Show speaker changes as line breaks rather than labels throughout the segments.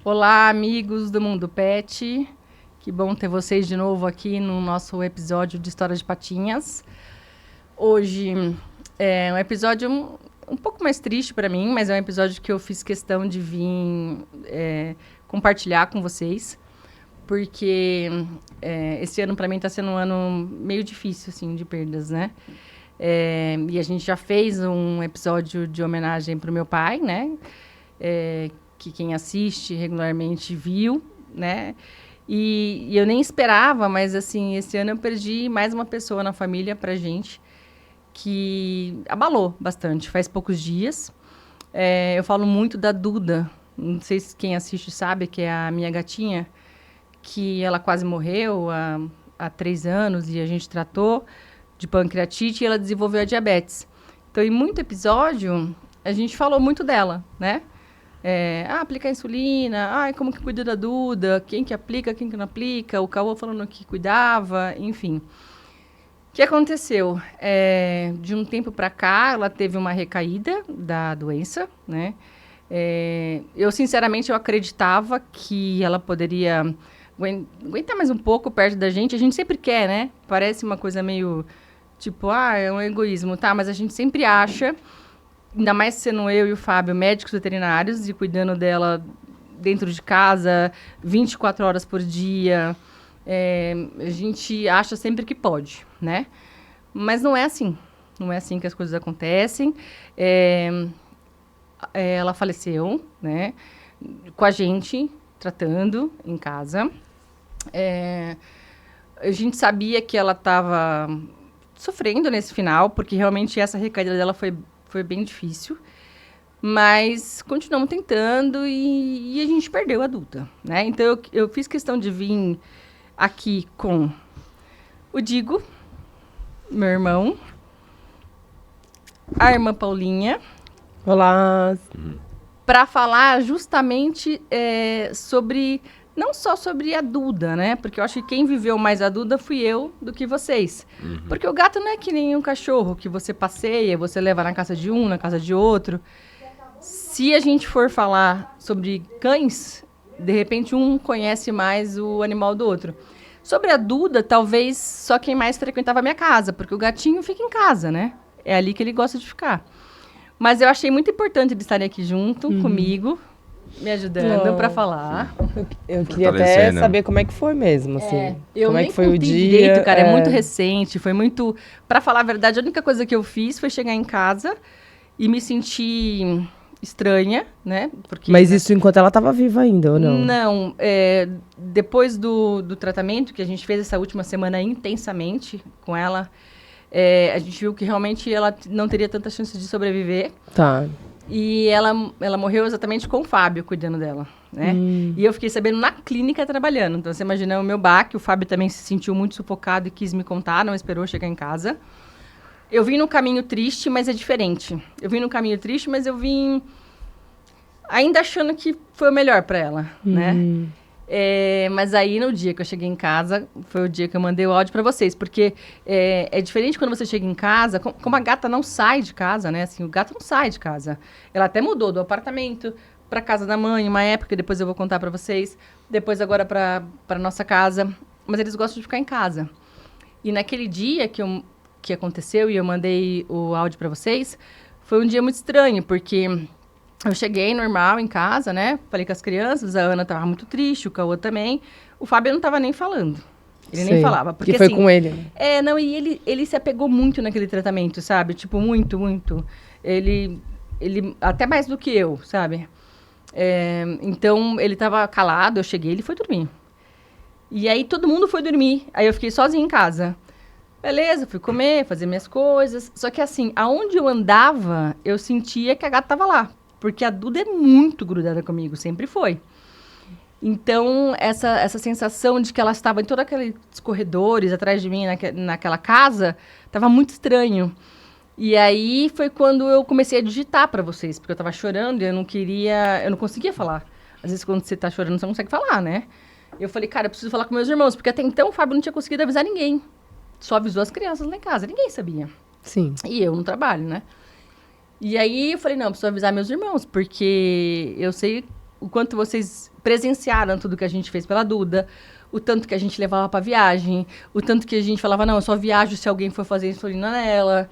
Olá, amigos do Mundo Pet. Que bom ter vocês de novo aqui no nosso episódio de História de Patinhas. Hoje é um episódio um pouco mais triste para mim, mas é um episódio que eu fiz questão de vir compartilhar com vocês, porque esse ano para mim está sendo um ano meio difícil, assim, de perdas, né? E a gente já fez um episódio de homenagem para o meu pai, né? Que quem assiste regularmente viu, né? E eu nem esperava, mas, assim, esse ano eu perdi mais uma pessoa na família pra gente, que abalou bastante. Faz poucos dias. Eu falo muito da Duda, não sei se quem assiste sabe, que é a minha gatinha, que ela quase morreu há 3 anos e a gente tratou de pancreatite e ela desenvolveu a diabetes. Então, em muito episódio, a gente falou muito dela, né? Aplicar insulina, como que cuida da Duda, quem que aplica, quem que não aplica, o Cauã falando que cuidava, enfim. O que aconteceu? De um tempo para cá, ela teve uma recaída da doença, né? Eu, sinceramente, eu acreditava que ela poderia aguentar mais um pouco perto da gente. A gente sempre quer, né? Parece uma coisa meio, tipo, é um egoísmo, tá? Mas a gente sempre acha... Ainda mais sendo eu e o Fábio médicos veterinários e cuidando dela dentro de casa, 24 horas por dia. A gente acha sempre que pode, né? Mas não é assim. Não é assim que as coisas acontecem. Ela faleceu, né? Com a gente, tratando em casa. A gente sabia que ela estava sofrendo nesse final, porque realmente essa recaída dela foi bem difícil, mas continuamos tentando e a gente perdeu a Duda, né? Então, eu fiz questão de vir aqui com o Digo, meu irmão, a irmã Paulinha.
Olá!
Para falar justamente sobre... Não só sobre a Duda, né? Porque eu acho que quem viveu mais a Duda fui eu do que vocês. Uhum. Porque o gato não é que nem um cachorro que você passeia, você leva na casa de um, na casa de outro. Se a gente for falar sobre cães, de repente um conhece mais o animal do outro. Sobre a Duda, talvez só quem mais frequentava a minha casa, porque o gatinho fica em casa, né? É ali que ele gosta de ficar. Mas eu achei muito importante eles estarem aqui junto comigo, me ajudando para falar.
Eu queria até saber como é que foi mesmo, assim.
Eu
como
nem
é que foi o dia?
Direito, cara, é muito recente, foi muito... Para falar a verdade, a única coisa que eu fiz foi chegar em casa e me sentir estranha, né? Porque,
mas isso enquanto ela estava viva ainda, ou não?
Não, depois do tratamento, que a gente fez essa última semana intensamente com ela, a gente viu que realmente ela não teria tanta chance de sobreviver.
Tá.
E ela morreu exatamente com o Fábio cuidando dela, né? E eu fiquei sabendo na clínica trabalhando. Então, você imagina o meu baque. O Fábio também se sentiu muito sufocado e quis me contar, não esperou chegar em casa. Eu vim no caminho triste, mas é diferente. Eu vim no caminho triste, mas eu vim ainda achando que foi o melhor para ela, né? Mas aí, no dia que eu cheguei em casa, foi o dia que eu mandei o áudio para vocês. Porque é diferente quando você chega em casa, como a gata não sai de casa, né? Assim, o gato não sai de casa. Ela até mudou do apartamento para casa da mãe, uma época, depois eu vou contar para vocês. Depois agora para nossa casa. Mas eles gostam de ficar em casa. E naquele dia que aconteceu e eu mandei o áudio para vocês, foi um dia muito estranho, porque... Eu cheguei normal em casa, né? Falei com as crianças, a Ana estava muito triste, o Cauã também. O Fábio não estava nem falando. Ele nem falava. Porque,
que foi
assim,
com ele, né?
Não, e ele se apegou muito naquele tratamento, sabe? Tipo, muito, muito. Ele até mais do que eu, sabe? Então, ele estava calado, eu cheguei, ele foi dormir. E aí, todo mundo foi dormir. Aí, eu fiquei sozinha em casa. Beleza, fui comer, fazer minhas coisas. Só que assim, aonde eu andava, eu sentia que a gata tava lá. Porque a Duda é muito grudada comigo, sempre foi. Então, essa sensação de que ela estava em todos aqueles corredores atrás de mim, naquela casa, estava muito estranho. E aí foi quando eu comecei a digitar para vocês, porque eu estava chorando e eu não conseguia falar. Às vezes, quando você está chorando, você não consegue falar, né? Eu falei, cara, eu preciso falar com meus irmãos, porque até então o Fábio não tinha conseguido avisar ninguém. Só avisou as crianças lá em casa, ninguém sabia.
Sim.
E eu no trabalho, né? E aí eu falei, não, preciso avisar meus irmãos, porque eu sei o quanto vocês presenciaram tudo que a gente fez pela Duda, o tanto que a gente levava pra viagem, o tanto que a gente falava, não, eu só viajo se alguém for fazer insulina nela.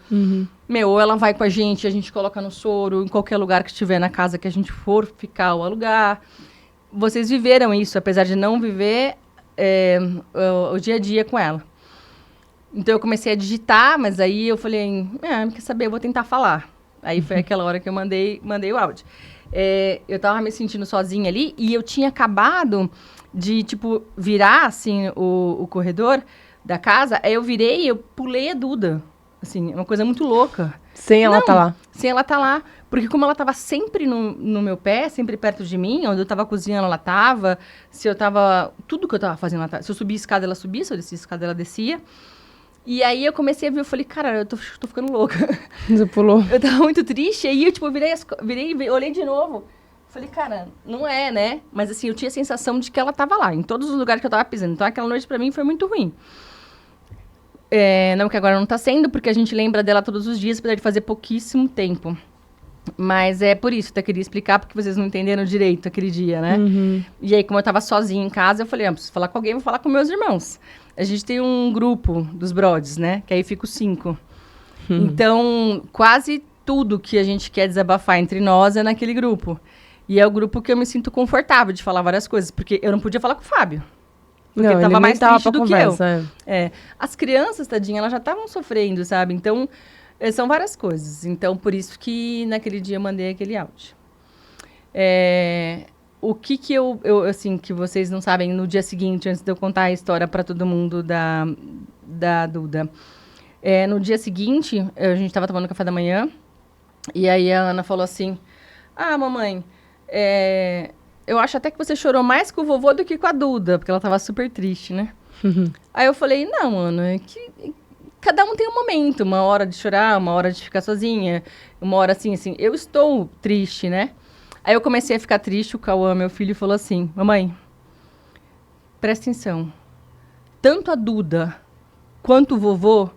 Meu, ou ela vai com a gente coloca no soro, em qualquer lugar que estiver na casa que a gente for ficar ou alugar. Vocês viveram isso, apesar de não viver o dia a dia com ela. Então eu comecei a digitar, mas aí eu falei, quer saber, eu vou tentar falar. Aí foi aquela hora que eu mandei o áudio. Eu tava me sentindo sozinha ali e eu tinha acabado de, tipo, virar, assim, o corredor da casa. Aí eu virei e eu pulei a Duda. Assim, uma coisa muito louca.
Sem ela tá lá.
Sem ela tá lá. Porque como ela tava sempre no meu pé, sempre perto de mim, onde eu tava cozinhando, ela tava. Se eu tava... Tudo que eu tava fazendo, ela tava. Se eu subia a escada, ela subia. Se eu descia a escada, ela descia. E aí eu comecei a ver, eu falei, cara, eu tô ficando louca.
Você pulou.
Eu tava muito triste, aí eu, tipo, virei, olhei de novo. Falei, cara, não é, né? Mas assim, eu tinha a sensação de que ela tava lá, em todos os lugares que eu tava pisando. Então aquela noite pra mim foi muito ruim. Não que agora não tá sendo, porque a gente lembra dela todos os dias, apesar de fazer pouquíssimo tempo. Mas é por isso, eu até queria explicar, porque vocês não entenderam direito aquele dia, né? E aí, como eu tava sozinha em casa, eu falei, preciso falar com alguém, vou falar com meus irmãos. A gente tem um grupo dos brothers, né? Que aí fica os 5. Então, quase tudo que a gente quer desabafar entre nós é naquele grupo. E é o grupo que eu me sinto confortável de falar várias coisas, porque eu não podia falar com o Fábio. Porque ele tava mais triste do que eu. As crianças, tadinha, elas já estavam sofrendo, sabe? Então, são várias coisas. Então, por isso que naquele dia eu mandei aquele áudio. O que eu, assim, que vocês não sabem, no dia seguinte, antes de eu contar a história para todo mundo da Duda. No dia seguinte, a gente estava tomando café da manhã, e aí a Ana falou assim, mamãe, eu acho até que você chorou mais com o vovô do que com a Duda, porque ela estava super triste, né? Aí eu falei, não, Ana, é que cada um tem um momento, uma hora de chorar, uma hora de ficar sozinha, uma hora assim, eu estou triste, né? Aí eu comecei a ficar triste, o Cauã, meu filho, falou assim, mamãe, presta atenção, tanto a Duda quanto o vovô,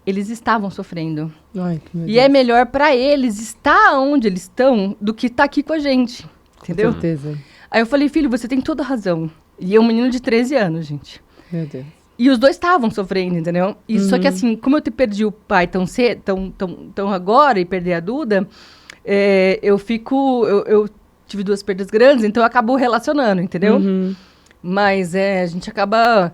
eles estavam sofrendo.
Ai, que
e é melhor para eles estar onde eles estão do que estar aqui com a gente, entendeu?
Com certeza.
Aí eu falei, filho, você tem toda a razão. E é um menino de 13 anos, gente.
Meu Deus.
E os dois estavam sofrendo, entendeu? E só que assim, como eu perdi o pai tão cedo, tão agora, e perdi a Duda... eu tive 2 perdas grandes, então eu acabo relacionando, entendeu? Mas a gente acaba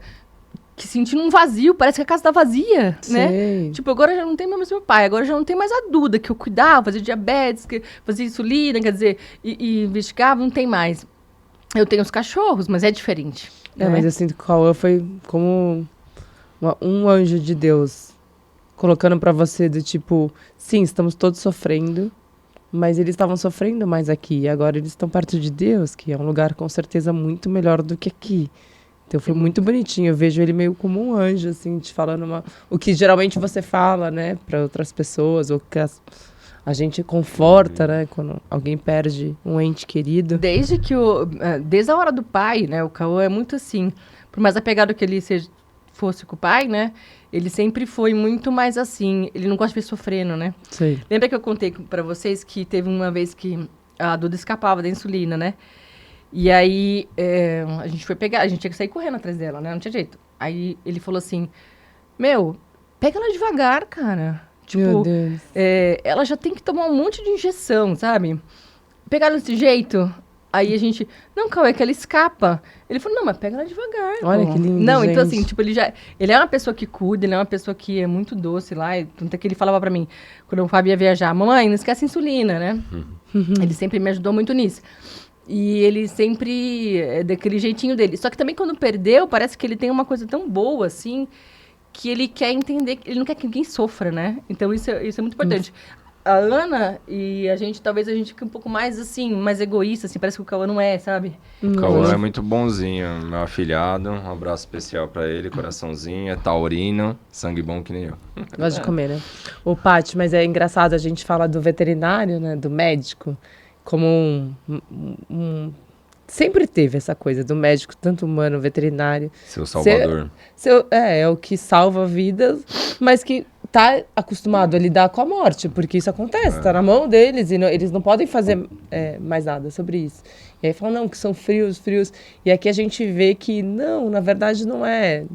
sentindo um vazio, parece que a casa tá vazia, né? Tipo, agora já não tem mais meu pai, agora já não tem mais a Duda, que eu cuidava, fazia diabetes, fazia insulina, quer dizer, e investigava, não tem mais. Eu tenho os cachorros, mas é diferente. Né?
Mas eu sinto que o Cauã foi como um anjo de Deus, colocando pra você do tipo, sim, estamos todos sofrendo, mas eles estavam sofrendo mais aqui. E agora eles estão perto de Deus, que é um lugar com certeza muito melhor do que aqui. Então foi muito bonitinho. Eu vejo ele meio como um anjo, assim, te falando o que geralmente você fala, né, para outras pessoas, ou que a gente conforta, né, quando alguém perde um ente querido.
Desde a hora do pai, né, o Cauã é muito assim. Por mais apegado que ele fosse com o pai, né? Ele sempre foi muito mais assim. Ele não gosta de ver sofrendo, né?
Sim.
Lembra que eu contei pra vocês que teve uma vez que a Duda escapava da insulina, né? E aí a gente foi pegar, a gente tinha que sair correndo atrás dela, né? Não tinha jeito. Aí ele falou assim, pega ela devagar, cara. Tipo,
meu Deus.
Ela já tem que tomar um monte de injeção, sabe? Pegar ela desse jeito... Aí a gente, não, Cauã, é que ela escapa. Ele falou, não, mas pega ela devagar.
Olha que lindo,
não,
gente.
Então assim, tipo, ele é uma pessoa que cuida, ele é uma pessoa que é muito doce lá. Tanto é que ele falava pra mim, quando o Fábio ia viajar, mamãe, não esquece a insulina, né? Ele sempre me ajudou muito nisso. E ele sempre, daquele jeitinho dele. Só que também quando perdeu, parece que ele tem uma coisa tão boa, assim, que ele quer entender, ele não quer que ninguém sofra, né? Então isso é muito importante. A Ana e talvez a gente fique um pouco mais, assim, mais egoísta, assim, parece que o Cauã não é, sabe?
O Cauã é muito bonzinho, meu afilhado, um abraço especial pra ele, coraçãozinho, é taurino, sangue bom que nem eu.
Gosta de comer, né? Ô, Paty, mas é engraçado, a gente fala do veterinário, né, do médico, como sempre teve essa coisa do médico, tanto humano, veterinário.
Seu salvador.
É o que salva vidas, mas que tá acostumado a lidar com a morte, porque isso acontece, tá na mão deles, e eles não podem fazer mais nada sobre isso. E aí falam, não, que são frios. E aqui a gente vê que, não, na verdade não é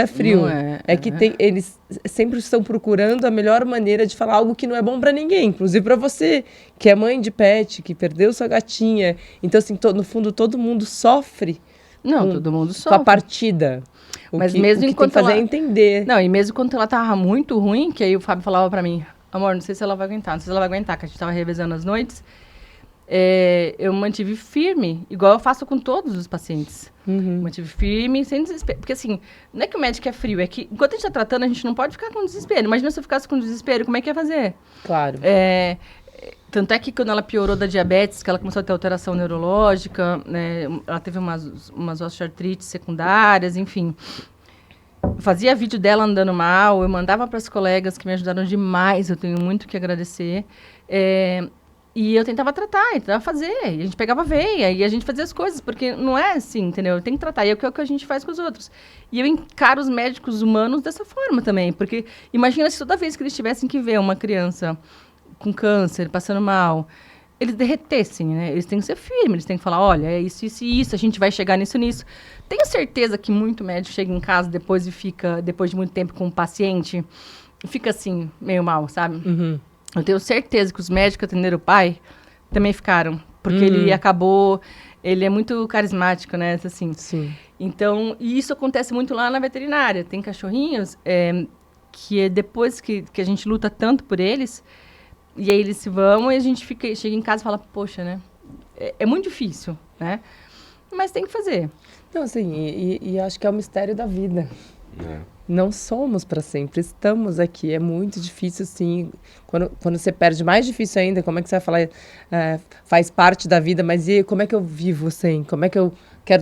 frio.
Não é,
que eles sempre estão procurando a melhor maneira de falar algo que não é bom pra ninguém, inclusive pra você, que é mãe de pet, que perdeu sua gatinha. Então, assim, no fundo, todo mundo sofre.
Não, todo mundo
Com
sofre.
a partida.
Mas mesmo
o que
enquanto
tem que fazer
ela...
é entender.
Não, e mesmo quando ela tava muito ruim, que aí o Fábio falava pra mim, amor, não sei se ela vai aguentar, que a gente tava revezando as noites, eu mantive firme, igual eu faço com todos os pacientes. Mantive firme, sem desespero. Porque assim, não é que o médico é frio, é que enquanto a gente tá tratando, a gente não pode ficar com desespero. Imagina se eu ficasse com desespero, como é que ia fazer?
Claro.
Tanto é que quando ela piorou da diabetes, que ela começou a ter alteração neurológica, né, ela teve umas osteoartrites secundárias, enfim. Eu fazia vídeo dela andando mal, eu mandava para as colegas que me ajudaram demais, eu tenho muito que agradecer. E eu tentava tratar, tentava fazer, e a gente pegava veia, e a gente fazia as coisas, porque não é assim, entendeu? Tem que tratar, e é o que a gente faz com os outros. E eu encaro os médicos humanos dessa forma também, porque imagina se toda vez que eles tivessem que ver uma criança com câncer, passando mal, eles derretessem, né? Eles têm que ser firmes, eles têm que falar, olha, é isso, a gente vai chegar nisso. Tenho certeza que muito médico chega em casa depois e fica, depois de muito tempo com o paciente, e fica assim, meio mal, sabe? Eu tenho certeza que os médicos que atenderam o pai também ficaram, porque ele é muito carismático, né? Assim.
Sim.
Então, e isso acontece muito lá na veterinária. Tem cachorrinhos que depois que a gente luta tanto por eles, e aí eles se vão e a gente chega em casa e fala, poxa, né? É muito difícil, né? Mas tem que fazer.
Não, assim, e acho que é o mistério da vida. Não somos para sempre, estamos aqui. É muito difícil, sim. Quando você perde, mais difícil ainda. Como é que você vai falar? Faz parte da vida, mas e como é que eu vivo sem? Como é que eu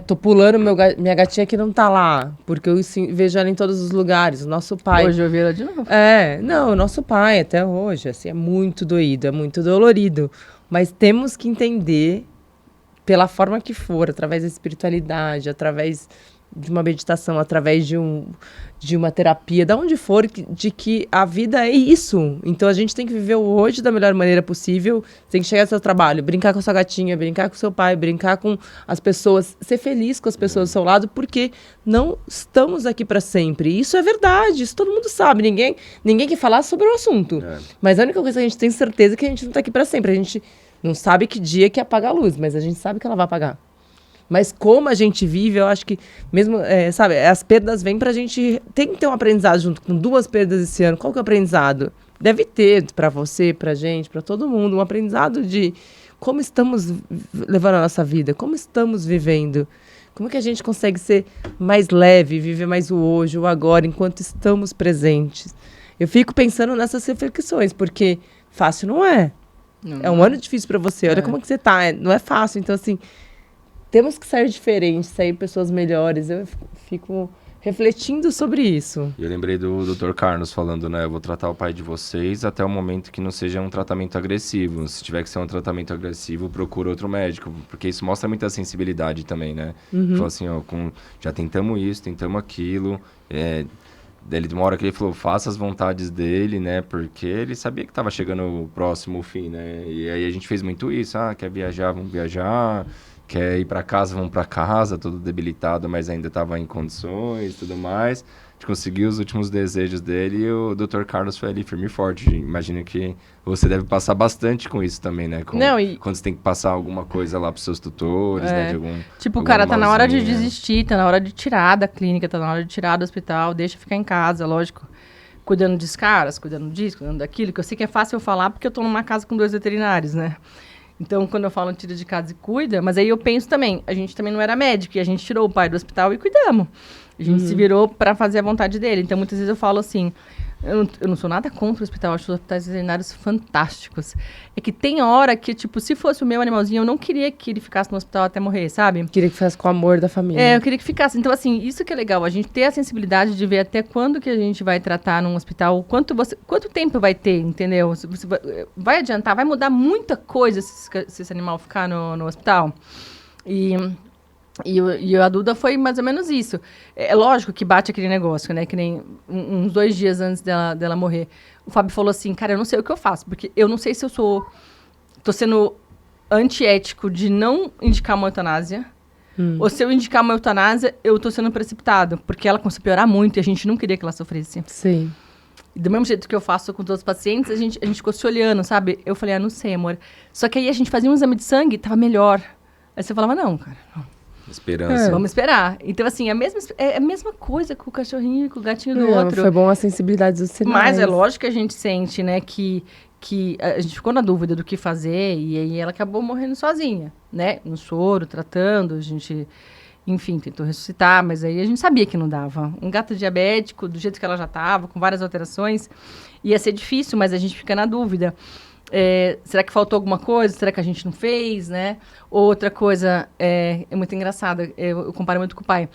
tô pulando minha gatinha que não tá lá? Porque eu vejo ela em todos os lugares. O nosso pai...
Hoje eu vi ela de novo.
Não, o nosso pai até hoje, assim, é muito doído, é muito dolorido. Mas temos que entender, pela forma que for, através da espiritualidade, através de uma meditação, através de uma terapia, de onde for, de que a vida é isso. Então, a gente tem que viver o hoje da melhor maneira possível. Tem que chegar ao seu trabalho, brincar com a sua gatinha, brincar com o seu pai, brincar com as pessoas, ser feliz com as pessoas do seu lado, porque não estamos aqui para sempre. Isso é verdade, isso todo mundo sabe. Ninguém quer falar sobre o assunto. Mas a única coisa que a gente tem certeza é que a gente não está aqui para sempre. A gente não sabe que dia que apaga a luz, mas a gente sabe que ela vai apagar. Mas como a gente vive, eu acho que mesmo, sabe, as perdas vêm pra gente... Tem que ter um aprendizado junto com 2 perdas esse ano. Qual que é o aprendizado? Deve ter pra você, pra gente, pra todo mundo, um aprendizado de como estamos levando a nossa vida, como estamos vivendo. Como que a gente consegue ser mais leve, viver mais o hoje, o agora, enquanto estamos presentes. Eu fico pensando nessas reflexões, porque fácil não é. É um ano difícil pra você. Olha como que você tá. Não é fácil. Então, assim... Temos que sair diferentes, sair pessoas melhores. Eu fico refletindo sobre isso.
E eu lembrei do Dr. Carlos falando, né? Eu vou tratar o pai de vocês até o momento que não seja um tratamento agressivo. Se tiver que ser um tratamento agressivo, procura outro médico. Porque isso mostra muita sensibilidade também, né? Falou assim, ó, já tentamos isso, tentamos aquilo. Ele, de uma hora que ele falou, faça as vontades dele, né? Porque ele sabia que estava chegando o próximo fim, né? E aí a gente fez muito isso. Quer viajar, vamos viajar... Quer ir para casa, vamos para casa, todo debilitado, mas ainda estava em condições e tudo mais. A gente conseguiu os últimos desejos dele e o Dr. Carlos foi ali firme e forte. Imagino que você deve passar bastante com isso também, né? Quando você tem que passar alguma coisa lá para seus tutores, né?
O cara tá na hora de desistir, tá na hora de tirar da clínica, tá na hora de tirar do hospital, deixa ficar em casa, lógico. Cuidando dos caras, cuidando disso, cuidando daquilo, que eu sei que é fácil eu falar porque eu tô numa casa com 2 veterinários, né? Então, quando eu falo tira de casa e cuida, mas aí eu penso também, a gente também não era médico, e a gente tirou o pai do hospital e cuidamos. A gente se virou para fazer a vontade dele. Então, muitas vezes eu falo assim, eu não sou nada contra o hospital, eu acho os hospitais veterinários fantásticos. É que tem hora que, tipo, se fosse o meu animalzinho, eu não queria que ele ficasse no hospital até morrer, sabe?
Queria que fosse com o amor da família.
É, eu queria que ficasse. Então, assim, isso que é legal, a gente ter a sensibilidade de ver até quando que a gente vai tratar num hospital, quanto tempo vai ter, entendeu? Vai adiantar, vai mudar muita coisa se esse animal ficar no hospital. E a Duda foi mais ou menos isso. É lógico que bate aquele negócio, né? Que nem uns 2 dias antes dela morrer. O Fábio falou assim, cara, eu não sei o que eu faço. Porque eu não sei se eu tô sendo antiético de não indicar uma eutanásia. Ou se eu indicar uma eutanásia, eu tô sendo precipitado. Porque ela começou a piorar muito e a gente não queria que ela sofresse.
Sim.
E do mesmo jeito que eu faço com todos os pacientes, a gente ficou se olhando, sabe? Eu falei, não sei, amor. Só que aí a gente fazia um exame de sangue e tava melhor. Aí você falava, não, cara, não.
Esperança.
Vamos esperar. Então, assim, é a mesma coisa com o cachorrinho e com o gatinho do outro.
Foi bom a sensibilidade dos sinais.
Mas é lógico que a gente sente, né, que a gente ficou na dúvida do que fazer e aí ela acabou morrendo sozinha, né? No soro, tratando, a gente, enfim, tentou ressuscitar, mas aí a gente sabia que não dava. Um gato diabético, do jeito que ela já estava, com várias alterações, ia ser difícil, mas a gente fica na dúvida. Será que faltou alguma coisa? Será que a gente não fez, né? Outra coisa é muito engraçada, eu comparo muito com o pai.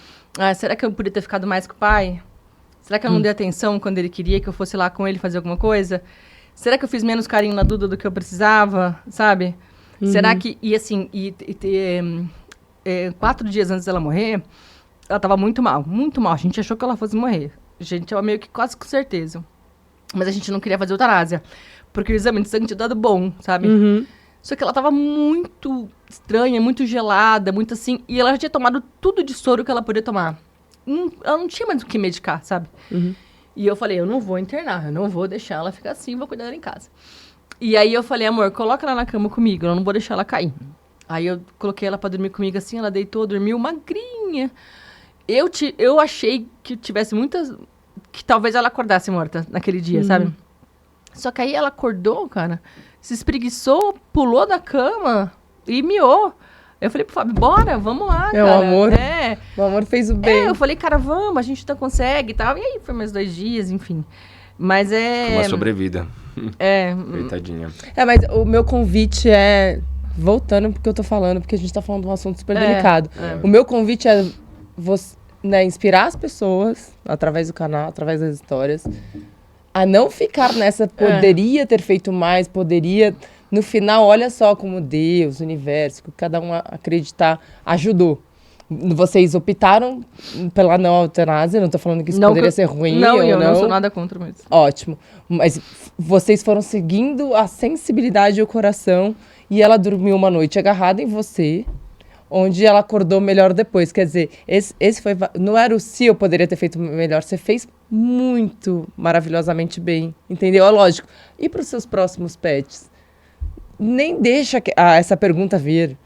Será que eu podia ter ficado mais com o pai? Será que eu não dei atenção quando ele queria que eu fosse lá com ele fazer alguma coisa? Será que eu fiz menos carinho na Duda do que eu precisava, sabe? Será que... E assim, 4 dias antes dela morrer, ela tava muito mal, muito mal. A gente achou que ela fosse morrer. A gente tava meio que quase com certeza. Mas a gente não queria fazer eutanásia. Porque o exame de sangue tinha dado bom, sabe? Só que ela tava muito estranha, muito gelada, muito assim. E ela já tinha tomado tudo de soro que ela podia tomar. Ela não tinha mais o que medicar, sabe? E eu falei, eu não vou internar, eu não vou deixar ela ficar assim, vou cuidar dela em casa. E aí eu falei, amor, coloca ela na cama comigo, eu não vou deixar ela cair. Aí eu coloquei ela pra dormir comigo assim, ela deitou, dormiu magrinha. Eu achei que tivesse muitas... Que talvez ela acordasse morta naquele dia, sabe? Só que aí ela acordou, cara, se espreguiçou, pulou da cama e miou. Eu falei pro Fábio, bora, vamos lá, cara.
O amor. O amor fez o bem.
Eu falei, cara, vamos, a gente ainda consegue e tal. E aí foi mais 2 dias, enfim. Mas
Foi uma sobrevida. Coitadinha.
Mas o meu convite é... Voltando porque eu tô falando, porque a gente tá falando de um assunto super delicado. O meu convite é você, né, inspirar as pessoas, através do canal, através das histórias, a não ficar nessa, poderia ter feito mais, poderia... No final, olha só como Deus, o universo, cada um acreditar, ajudou. Vocês optaram pela não eutanásia, não tô falando que isso poderia ser ruim ou não.
Eu não sou nada contra, mas...
Ótimo. Mas vocês foram seguindo a sensibilidade e o coração e ela dormiu uma noite agarrada em você, onde ela acordou melhor depois. Quer dizer, esse foi... Não era o se eu poderia ter feito melhor, você fez muito maravilhosamente bem, entendeu? Lógico. E para os seus próximos pets? Nem deixa essa pergunta vir.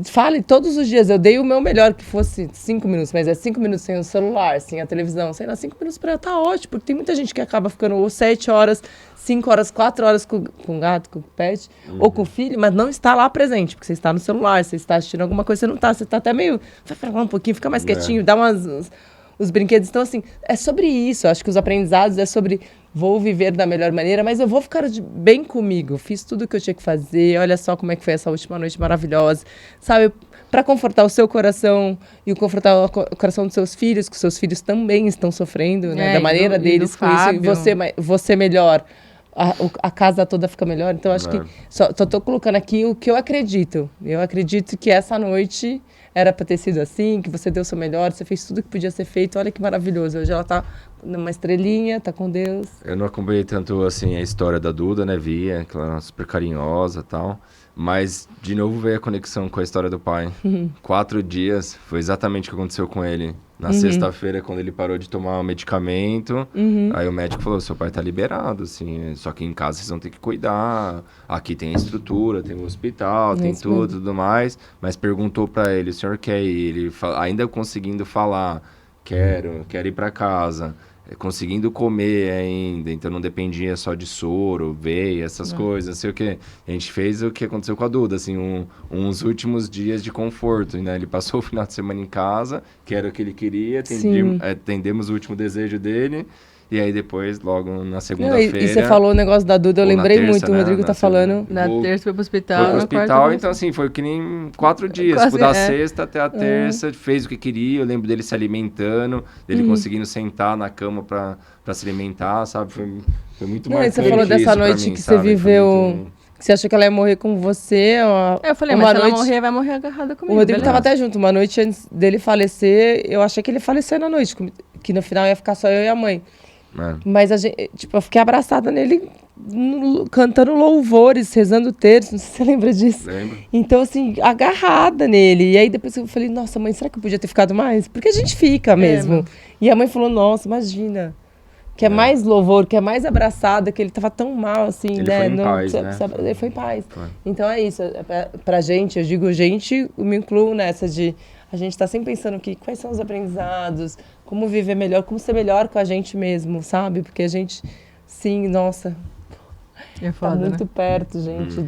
Fale todos os dias. Eu dei o meu melhor, que fosse 5 minutos, mas é 5 minutos sem o celular, sem a televisão, sei lá, 5 minutos para ela tá ótimo, porque tem muita gente que acaba ficando ou 7 horas, 5 horas, 4 horas com o gato, com o pet, ou com o filho, mas não está lá presente, porque você está no celular, você está assistindo alguma coisa, você não está, você está até meio... Vai falar um pouquinho, fica mais quietinho, dá os brinquedos. Então, assim, é sobre isso. Acho que os aprendizados é sobre... Vou viver da melhor maneira, mas eu vou ficar bem comigo. Fiz tudo o que eu tinha que fazer. Olha só como é que foi essa última noite maravilhosa. Sabe, para confortar o seu coração e confortar o coração dos seus filhos, que os seus filhos também estão sofrendo, né, da maneira deles com isso. E você melhor. A casa toda fica melhor. Então, acho que só tô colocando aqui o que eu acredito. Eu acredito que essa noite era para ter sido assim, que você deu o seu melhor, você fez tudo que podia ser feito. Olha que maravilhoso. Hoje ela tá numa estrelinha, tá com Deus.
Eu não acompanhei tanto, assim, a história da Duda, né? Via, que ela era super carinhosa e tal. Mas, de novo, veio a conexão com a história do pai. 4 dias, foi exatamente o que aconteceu com ele. Na sexta-feira, quando ele parou de tomar o medicamento, aí o médico falou, seu pai tá liberado, assim, só que em casa vocês vão ter que cuidar, aqui tem a estrutura, tem o hospital, tem tudo mais, mas perguntou pra ele, o senhor quer ir? Ele ainda conseguindo falar, quero ir pra casa. conseguindo comer ainda, então não dependia só de soro, veia, essas coisas, não sei o quê. A gente fez o que aconteceu com a Duda, assim, uns últimos dias de conforto, né? Ele passou o final de semana em casa, que era o que ele queria, atendemos o último desejo dele, e aí depois, logo na segunda-feira...
E você falou o negócio da Duda, eu lembrei
terça,
muito, o
né?
Rodrigo tá falando...
Na terça foi pro hospital.
Foi pro
na
hospital,
quarta,
então assim, foi que nem 4 dias.
Quase,
Tipo, da sexta até a terça, fez o que queria. Eu lembro dele se alimentando, dele conseguindo sentar na cama pra se alimentar, sabe? Foi muito marcante.
Você falou dessa
isso pra
noite
mim,
que
sabe?
você viveu... Que você achou que ela ia morrer com você.
Eu falei, mas se ela morrer, vai morrer agarrada comigo.
O Rodrigo
beleza?
tava até junto. Uma noite antes dele falecer, eu achei que ele faleceu na noite. Que no final ia ficar só eu e a mãe. Mas a gente, tipo, eu fiquei abraçada nele, cantando louvores, rezando terço, não sei se você lembra disso.
Lembro.
Então, assim, agarrada nele. E aí depois eu falei, nossa, mãe, será que eu podia ter ficado mais? Porque a gente fica mesmo. E a mãe falou, nossa, imagina. Que é mais louvor, que é mais abraçada, que ele tava tão mal, assim,
ele
né?
Foi em paz, né?
Ele foi em paz. Então é isso. Pra gente, eu digo gente, eu me incluo nessa de... A gente tá sempre pensando quais são os aprendizados, como viver melhor, como ser melhor com a gente mesmo, sabe? Porque a gente, sim, nossa,
foda,
tá muito
né?
perto, gente,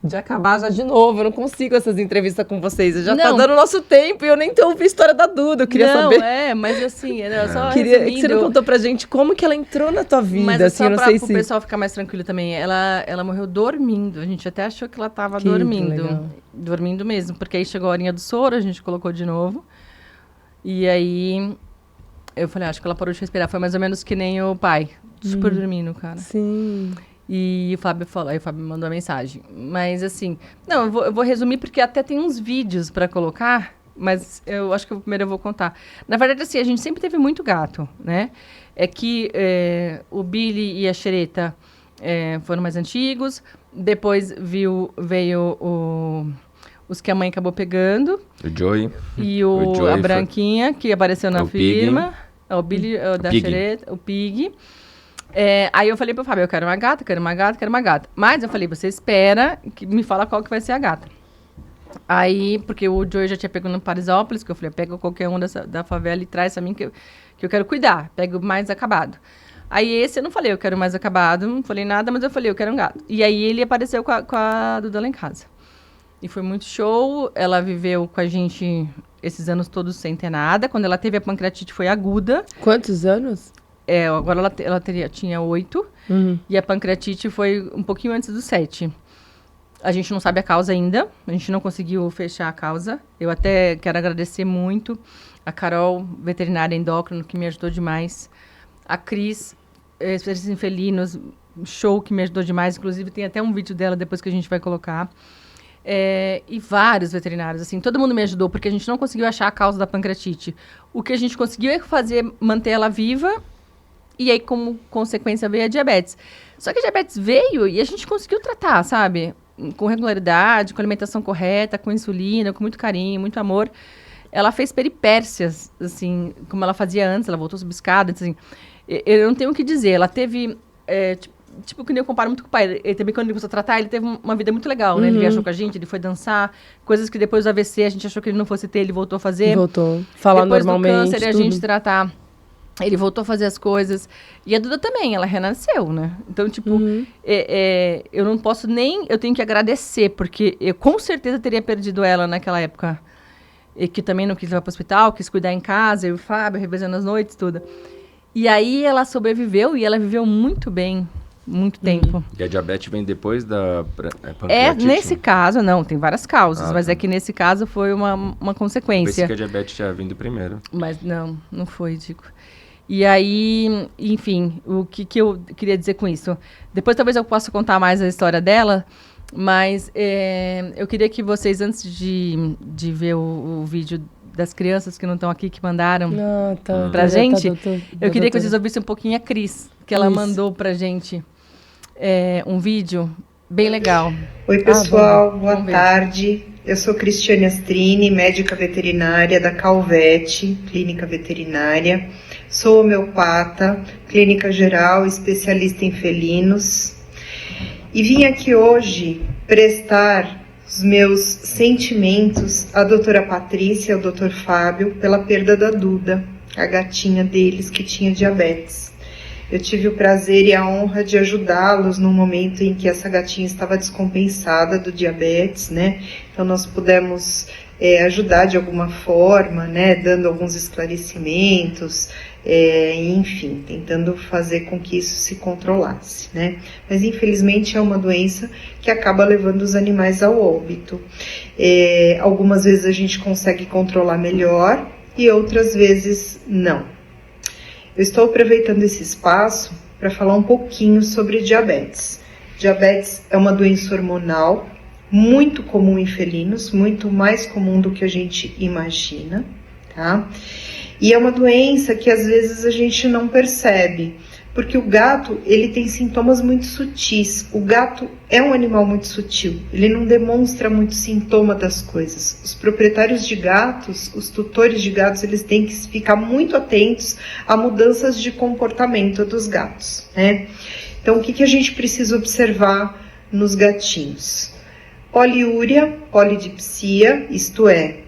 de acabar já de novo. Eu não consigo essas entrevistas com vocês. Já tá dando nosso tempo e eu nem ouvi a história da Duda. Eu queria saber.
Mas assim, só
Queria que você não contou pra gente como que ela entrou na tua vida.
Mas
assim,
só
eu não sei
pro
se...
pessoal ficar mais tranquilo também. Ela morreu dormindo. A gente até achou que ela tava
Que
dormindo.
legal.
Dormindo mesmo. Porque aí chegou a horinha do soro, a gente colocou de novo. E aí eu falei, acho que ela parou de respirar. Foi mais ou menos que nem o pai. Super dormindo, cara.
Sim.
E o Fábio falou, aí o Fábio me mandou a mensagem. Mas assim, não, eu vou resumir porque até tem uns vídeos pra colocar, mas eu acho que primeiro eu vou contar. Na verdade, assim, a gente sempre teve muito gato, né? É que o Billy e a Xereta foram mais antigos, depois veio os que a mãe acabou pegando.
O Joey.
E
O Joey
a Branquinha, que apareceu na firma. O Billy da
Pig.
Xereta, o Pig. Aí eu falei pro Fábio, eu quero uma gata, quero uma gata, quero uma gata. Mas eu falei, você espera, que me fala qual que vai ser a gata. Aí, porque o Joey já tinha pego no Parisópolis, que eu falei, pega qualquer um da favela e traz pra mim, que eu quero cuidar. Pega o mais acabado. Aí esse eu não falei, eu quero mais acabado, não falei nada, mas eu falei, eu quero um gato. E aí ele apareceu com a Duda lá em casa. E foi muito show, ela viveu com a gente esses anos todos sem ter nada. Quando ela teve a pancreatite foi aguda.
Quantos anos?
Agora ela tinha 8 e a pancreatite foi um pouquinho antes dos 7. A gente não sabe a causa ainda, a gente não conseguiu fechar a causa. Eu até quero agradecer muito a Carol, veterinária endócrino, que me ajudou demais. A Cris, especialista em felinos, show, que me ajudou demais. Inclusive tem até um vídeo dela depois que a gente vai colocar. E vários veterinários, assim, todo mundo me ajudou, porque a gente não conseguiu achar a causa da pancreatite. O que a gente conseguiu manter ela viva. E aí, como consequência, veio a diabetes. Só que a diabetes veio e a gente conseguiu tratar, sabe? Com regularidade, com alimentação correta, com insulina, com muito carinho, muito amor. Ela fez peripécias, assim, como ela fazia antes. Ela voltou a subir escada, assim. Eu não tenho o que dizer. Ela teve... tipo, que nem eu comparo muito com o pai. Ele também, quando ele começou a tratar, ele teve uma vida muito legal, né? Ele viajou com a gente, ele foi dançar. Coisas que depois do AVC a gente achou que ele não fosse ter, ele voltou a fazer.
Voltou. Falar
depois
normalmente,
do câncer, a gente tratar... Ele voltou a fazer as coisas. E a Duda também, ela renasceu, né? Então, tipo, eu não posso nem... Eu tenho que agradecer, porque eu com certeza teria perdido ela naquela época. E que também não quis levar para o hospital, quis cuidar em casa, eu e o Fábio, revezando as noites, tudo. E aí ela sobreviveu e ela viveu muito bem, muito tempo.
E a diabetes vem depois da pancreatite?
Nesse caso, não, tem várias causas, mas
tá.
é que nesse caso foi uma consequência.
Pensei que a diabetes tinha vindo primeiro.
Mas não foi, digo. E aí, enfim, o que eu queria dizer com isso? Depois talvez eu possa contar mais a história dela, mas eu queria que vocês, antes de ver o vídeo das crianças que não estão aqui, que mandaram pra gente, eu queria que vocês ouvissem um pouquinho a Cris, que ela mandou pra gente um vídeo bem legal.
Oi, pessoal, boa tarde. Eu sou Cristiane Astrini, médica veterinária da Calvete, clínica veterinária. Sou homeopata, clínica geral, especialista em felinos. E vim aqui hoje prestar os meus sentimentos à doutora Patrícia e ao doutor Fábio pela perda da Duda, a gatinha deles que tinha diabetes. Eu tive o prazer e a honra de ajudá-los no momento em que essa gatinha estava descompensada do diabetes, né? Então nós pudemos ajudar de alguma forma, né? Dando alguns esclarecimentos, enfim, tentando fazer com que isso se controlasse, né? Mas infelizmente é uma doença que acaba levando os animais ao óbito. Algumas vezes a gente consegue controlar melhor e outras vezes não. Eu estou aproveitando esse espaço para falar um pouquinho sobre diabetes. Diabetes é uma doença hormonal muito comum em felinos, muito mais comum do que a gente imagina, tá? E é uma doença que às vezes a gente não percebe, porque o gato, ele tem sintomas muito sutis. O gato é um animal muito sutil, ele não demonstra muito sintoma das coisas. Os proprietários de gatos, os tutores de gatos, eles têm que ficar muito atentos a mudanças de comportamento dos gatos, né? Então, o que a gente precisa observar nos gatinhos? Poliúria, polidipsia, isto é,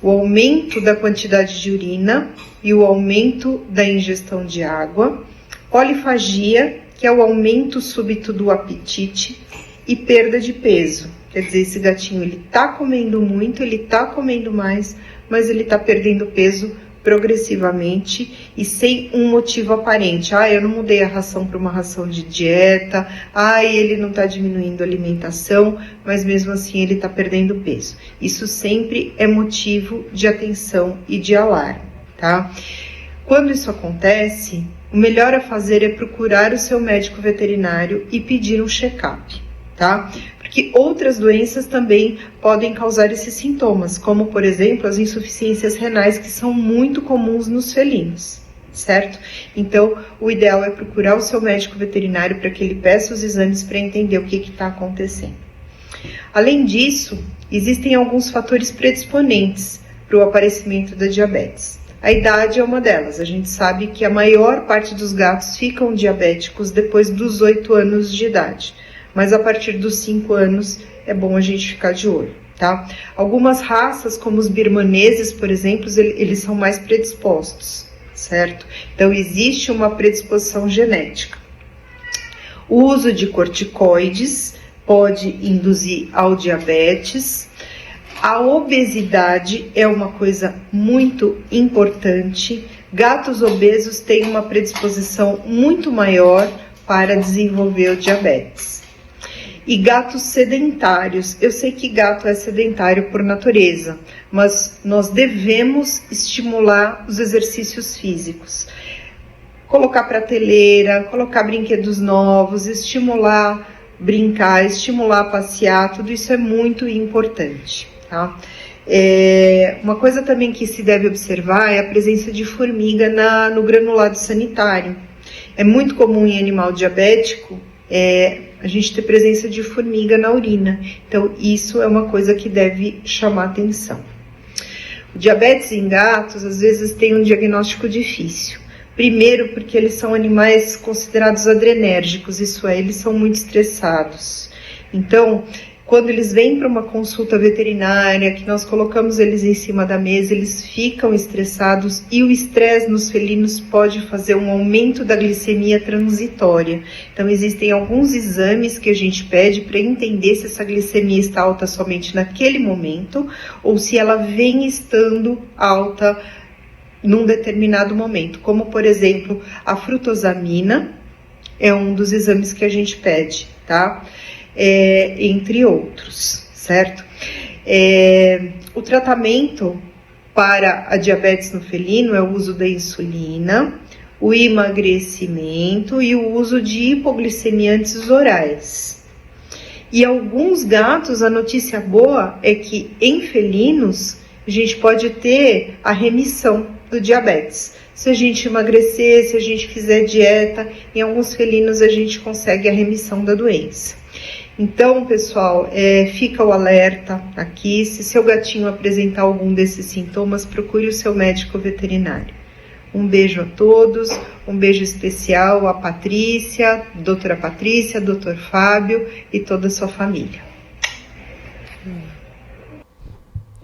o aumento da quantidade de urina e o aumento da ingestão de água. Polifagia, que é o aumento súbito do apetite, e perda de peso. Quer dizer, esse gatinho, ele tá comendo muito, ele tá comendo mais, mas ele tá perdendo peso progressivamente e sem um motivo aparente. Eu não mudei a ração para uma ração de dieta, ele não está diminuindo a alimentação, mas mesmo assim ele está perdendo peso. Isso sempre é motivo de atenção e de alarme, tá? Quando isso acontece, o melhor a fazer é procurar o seu médico veterinário e pedir um check-up, tá? Porque outras doenças também podem causar esses sintomas, como, por exemplo, as insuficiências renais, que são muito comuns nos felinos, certo? Então, o ideal é procurar o seu médico veterinário para que ele peça os exames para entender o que está acontecendo. Além disso, existem alguns fatores predisponentes para o aparecimento da diabetes. A idade é uma delas. A gente sabe que a maior parte dos gatos ficam diabéticos depois dos 8 anos de idade. Mas a partir dos 5 anos é bom a gente ficar de olho, tá? Algumas raças, como os birmaneses, por exemplo, eles são mais predispostos, certo? Então, existe uma predisposição genética. O uso de corticoides pode induzir ao diabetes. A obesidade é uma coisa muito importante. Gatos obesos têm uma predisposição muito maior para desenvolver o diabetes. E gatos sedentários. Eu sei que gato é sedentário por natureza, mas nós devemos estimular os exercícios físicos. Colocar prateleira, colocar brinquedos novos, estimular brincar, estimular passear, tudo isso é muito importante, tá? Uma coisa também que se deve observar é a presença de formiga no granulado sanitário. É muito comum em animal diabético a gente ter presença de formiga na urina. Então, isso é uma coisa que deve chamar atenção. O diabetes em gatos, às vezes, tem um diagnóstico difícil. Primeiro, porque eles são animais considerados adrenérgicos, isso é, eles são muito estressados. Então, quando eles vêm para uma consulta veterinária, que nós colocamos eles em cima da mesa, eles ficam estressados e o estresse nos felinos pode fazer um aumento da glicemia transitória. Então, existem alguns exames que a gente pede para entender se essa glicemia está alta somente naquele momento ou se ela vem estando alta num determinado momento, como, por exemplo, a frutosamina é um dos exames que a gente pede, tá? Entre outros, certo? O tratamento para a diabetes no felino é o uso da insulina, o emagrecimento e o uso de hipoglicemiantes orais. E alguns gatos, a notícia boa é que em felinos a gente pode ter a remissão do diabetes. Se a gente emagrecer, se a gente fizer dieta, em alguns felinos a gente consegue a remissão da doença. Então, pessoal, fica o alerta aqui. Se seu gatinho apresentar algum desses sintomas, procure o seu médico veterinário. Um beijo a todos, um beijo especial a Patrícia, doutora Patrícia, doutor Fábio e toda a sua família.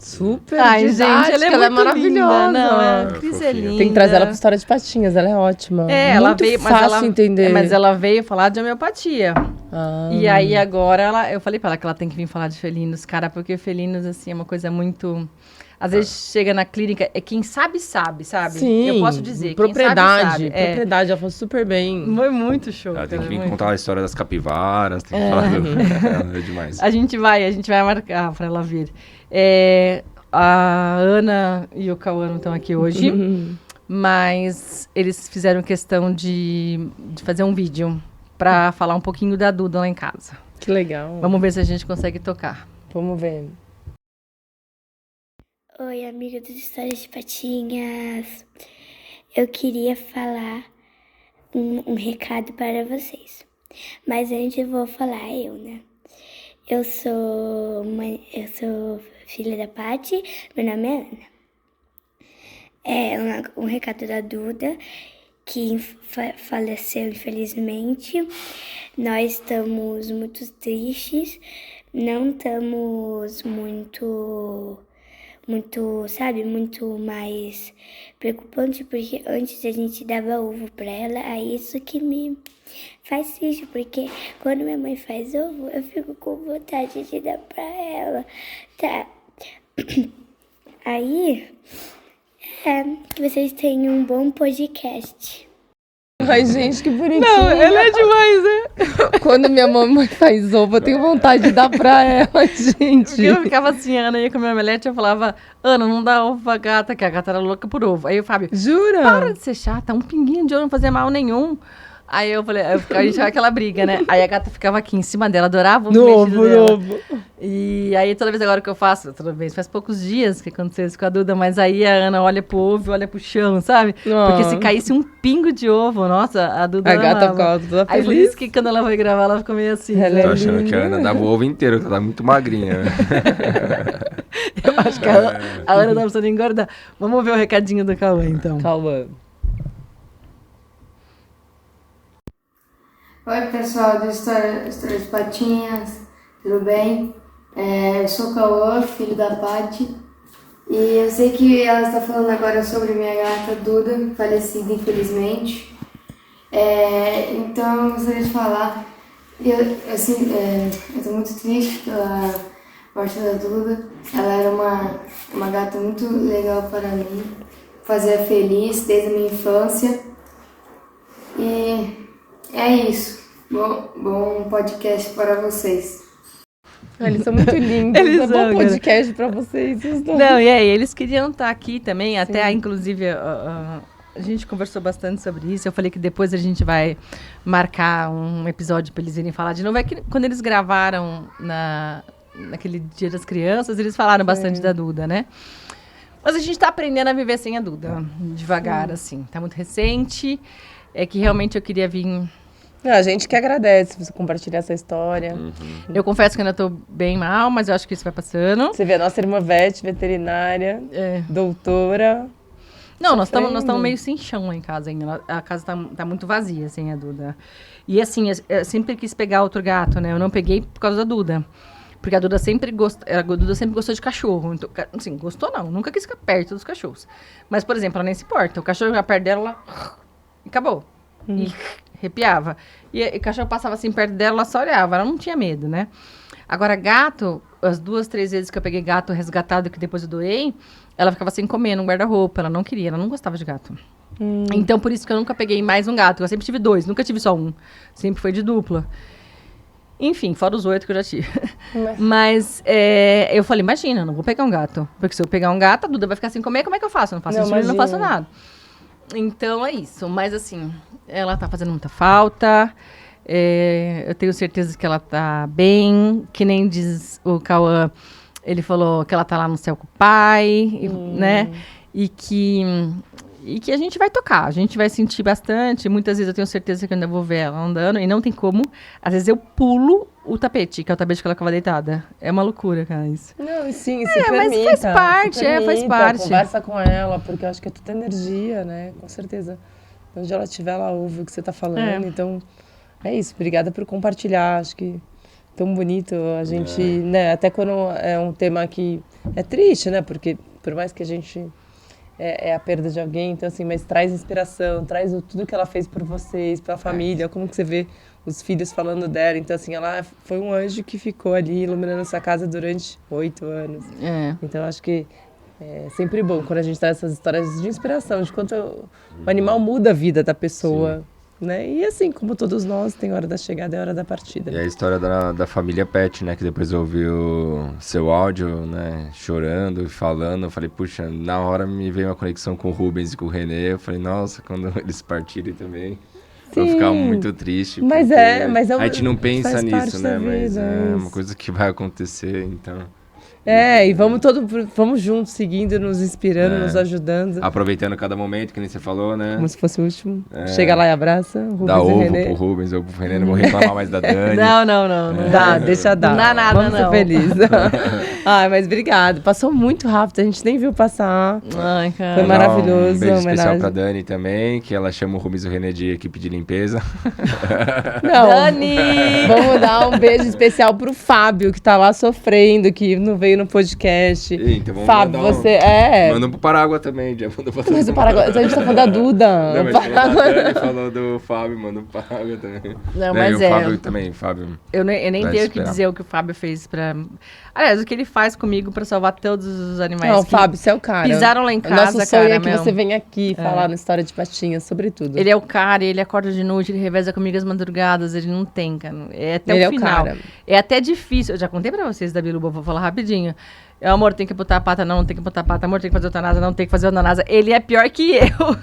Super
Ai,
didática,
gente,
ela é
muito
maravilhosa.
linda, não,
é
a Cris é
fofinha.
linda.
Tem que trazer ela pra História de Patinhas, ela é ótima.
Ela
Muito
veio,
fácil entender.
Mas ela veio falar de homeopatia.
Ah.
E aí agora eu falei pra ela que ela tem que vir falar de felinos, cara, porque felinos, assim, é uma coisa muito... Às vezes chega na clínica, quem sabe, sabe?
Sim,
Eu posso dizer,
propriedade,
quem sabe, sabe.
propriedade, ela falou super bem.
Foi muito show.
Ela tem que
cara,
vir
muito.
contar a história das capivaras, tem que falar é demais.
A gente vai marcar pra ela vir. A Ana e o Cauã não estão aqui hoje, mas eles fizeram questão de fazer um vídeo pra falar um pouquinho da Duda lá em casa.
Que legal.
Vamos ver se a gente consegue tocar.
Vamos ver.
Oi, amiga das Histórias de Patinhas. Eu queria falar um recado para vocês. Mas antes eu vou falar eu, né? Eu sou filha da Paty, meu nome é Ana. É um recado da Duda, que faleceu infelizmente. Nós estamos muito tristes, não estamos muito, sabe, muito mais preocupante, porque antes a gente dava ovo pra ela, aí isso que me faz triste, porque quando minha mãe faz ovo, eu fico com vontade de dar pra ela, tá? Aí, que vocês tenham um bom podcast.
Ai, gente, que bonitinho.
Não, ela é demais, né?
Quando minha mamãe faz ovo, eu tenho vontade de dar pra ela, gente.
Porque eu ficava assim, a Ana ia comer omelete, eu falava, Ana, não dá ovo pra gata, que a gata era louca por ovo. Aí o Fábio,
Jura?
para de ser chata, um pinguinho de ovo não fazia mal nenhum. Aí eu falei, a gente ficava aquela briga, né? Aí a gata ficava aqui em cima dela, adorava o mexido dela.
Novo.
E aí toda vez agora que eu faço, toda vez, faz poucos dias que aconteceu isso com a Duda, mas aí a Ana olha pro ovo, olha pro chão, sabe?
Ah.
Porque se caísse um pingo de ovo, nossa, a Duda
A gata
amava.
ficava toda
Aí por
feliz.
isso que quando ela foi gravar, ela ficou meio assim.
Ela
Tô
é
achando que a
linda.
Ana dava o ovo inteiro, que ela tá muito magrinha. Né?
Eu acho que a Ana tá precisando engordar. Vamos ver o recadinho do Cauã, então.
Calma.
Oi pessoal do História de Patinhas, tudo bem? Eu sou o Cauã, filho da Paty, e eu sei que ela está falando agora sobre minha gata Duda, falecida infelizmente. Então eu gostaria de falar, eu estou muito triste pela morte da Duda. Ela era uma gata muito legal para mim, fazia feliz desde a minha infância. E é isso. Bom podcast para vocês.
Eles são muito lindos.
Eles
é
são,
bom
cara.
podcast pra vocês. Os dois.
Não, e aí, eles queriam estar aqui também, até inclusive a gente conversou bastante sobre isso. Eu falei que depois a gente vai marcar um episódio para eles irem falar de novo. É que quando eles gravaram naquele Dia das Crianças, eles falaram bastante da Duda, né? Mas a gente tá aprendendo a viver sem a Duda, devagar, assim. Tá muito recente. É que realmente eu queria vir...
Não, a gente que agradece você compartilhar essa história.
Eu confesso que ainda tô bem mal, mas eu acho que isso vai passando.
Você vê a nossa irmã Vete, veterinária, doutora.
Não, nós estamos
Sofrendo.
meio sem chão lá em casa ainda. A casa tá muito vazia sem a Duda. E assim, eu sempre quis pegar outro gato, né? Eu não peguei por causa da Duda. Porque a Duda sempre gostou de cachorro. Então, assim, gostou não, nunca quis ficar perto dos cachorros. Mas, por exemplo, ela nem se importa. O cachorro ia perto dela, ela... e acabou. E arrepiava. E o cachorro passava assim perto dela, ela só olhava. Ela não tinha medo, né? Agora, gato, as 2, 3 vezes que eu peguei gato resgatado, que depois eu doei, ela ficava sem comer no guarda-roupa. Ela não queria, ela não gostava de gato. Então, por isso que eu nunca peguei mais um gato. Eu sempre tive 2, nunca tive só um. Sempre foi de dupla. Enfim, fora os 8 que eu já tive. Mas eu falei, imagina, eu não vou pegar um gato. Porque se eu pegar um gato, a Duda vai ficar sem comer, como é que eu faço? Eu não faço isso, eu não faço nada. Então, é isso. Mas, assim, ela tá fazendo muita falta. Eu tenho certeza que ela tá bem. Que nem diz o Cauã, ele falou que ela tá lá no céu com o pai, né? E que a gente vai tocar, a gente vai sentir bastante. Muitas vezes eu tenho certeza que eu ainda vou ver ela andando e não tem como. Às vezes eu pulo o tapete, que é o tapete que ela ficava deitada. É uma loucura, cara, isso.
Não, sim, se
mas
permita.
faz parte,
se permita,
faz parte.
Conversa com ela, porque eu acho que é tudo energia, né? Com certeza. Onde ela estiver, ela ouve o que você tá falando. Então, é isso. Obrigada por compartilhar. Acho que tão bonito a gente, né? Até quando é um tema que É triste, né? Porque por mais que a gente é a perda de alguém, então assim, mas traz inspiração, traz tudo que ela fez por vocês, pela família, como que você vê os filhos falando dela. Então assim, ela foi um anjo que ficou ali iluminando sua casa durante 8 anos. Então acho que é sempre bom quando a gente traz essas histórias de inspiração, de quanto o animal muda a vida da pessoa. Né? E assim, como todos nós, tem hora da chegada e hora da partida.
E a história da família Pet, né? Que depois eu ouvi o seu áudio, né? Chorando e falando. Eu falei, puxa, na hora me veio uma conexão com o Rubens e com o Renê. Eu falei, nossa, quando eles partirem também, vou ficar muito triste.
Mas
a gente não pensa nisso, né? Mas é uma coisa que vai acontecer, então...
E vamos juntos, seguindo, nos inspirando, nos ajudando.
Aproveitando cada momento, que nem você falou, né?
Como se fosse o último. Chega lá e abraça. Rubens
dá
e
ovo
Renê.
pro Rubens, ovo pro Renê, não vou reclamar mais da Dani.
Não.
Dá, deixa dar.
Não dá nada,
vamos ser felizes. Mas obrigado. Passou muito rápido, a gente nem viu passar.
Ai, cara.
Foi maravilhoso.
Um beijo
homenagem.
especial pra Dani também, que ela chama o Rubens e o Renê de equipe de limpeza.
Não,
Dani!
Vamos dar um beijo especial pro Fábio, que tá lá sofrendo, que não veio no podcast.
Então vamos
Fábio,
mandar
você
Manda pro Parágua também, já mandou pra todo
Mas o
mundo.
Paraguai, a gente tá falando da Duda.
Não, mas falou da Dani, falou do Fábio, manda pro Parágua também.
Não,
Né,
mas
e o Fábio também, Fábio.
Eu nem
vai
tenho o que
esperar.
dizer o que o Fábio fez pra... Aliás, o que ele faz comigo pra salvar todos os animais
Não,
que
Fábio, você é o cara.
pisaram lá em
O
casa,
nosso sonho
cara,
é que
meu.
você venha aqui falar na História de Patinhas sobre tudo.
Ele é o cara, ele acorda de noite, ele reveza comigo as madrugadas, ele não tem, cara. É até
Ele
o
é o
final.
cara.
É até difícil. Eu já contei pra vocês da Biluba, vou falar rapidinho. Amor, tem que botar a pata, não tem que botar a pata. Amor, tem que fazer eutanásia, não tem que fazer eutanásia. Ele é pior que eu.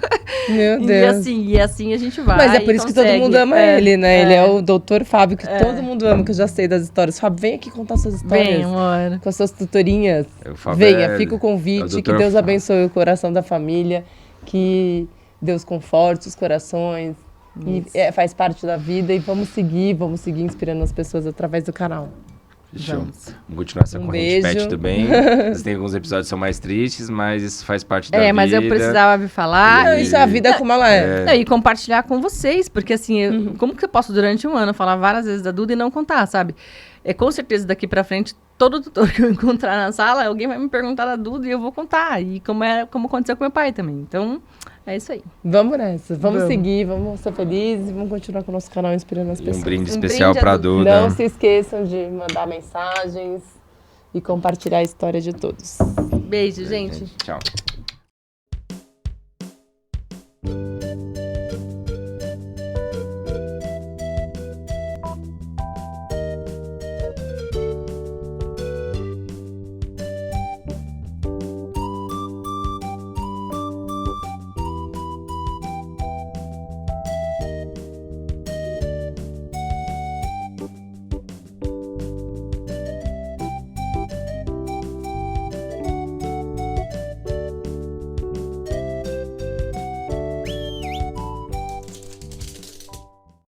Meu
E
Deus.
assim a gente vai.
Mas é por isso que todo
consegue.
mundo ama ele, né? Ele é
é.
o doutor Fábio, que todo mundo ama, que eu já sei das histórias. Fábio, vem aqui contar suas histórias.
Bem, amor.
Com as suas tutorinhas.
O Fábio
Venha,
é-
fica o
é
convite,
o
que
Dr.
Deus
Fábio.
abençoe o coração da família, que Deus conforte os corações, e faz parte da vida, e vamos seguir inspirando as pessoas através do canal.
Fechou.
Vamos.
Vamos continuar essa
Um
corrente
beijo.
pet também. Tem alguns episódios que são mais tristes, mas isso faz parte da vida.
Mas eu precisava me falar.
Não, isso é a vida como ela é.
Não, e compartilhar com vocês, porque assim, como que eu posso durante um ano falar várias vezes da Duda e não contar, sabe? Com certeza daqui pra frente, todo tutor que eu encontrar na sala, alguém vai me perguntar da Duda e eu vou contar. E como aconteceu com meu pai também. Então, é isso aí.
Vamos nessa, vamos
Vamos.
seguir, vamos ser felizes, vamos continuar com o nosso canal inspirando as
E
pessoas.
um brinde
Um
especial
brinde
pra
a
Duda.
Não se esqueçam de mandar mensagens e compartilhar a história de todos.
Beijo, gente.
Tchau.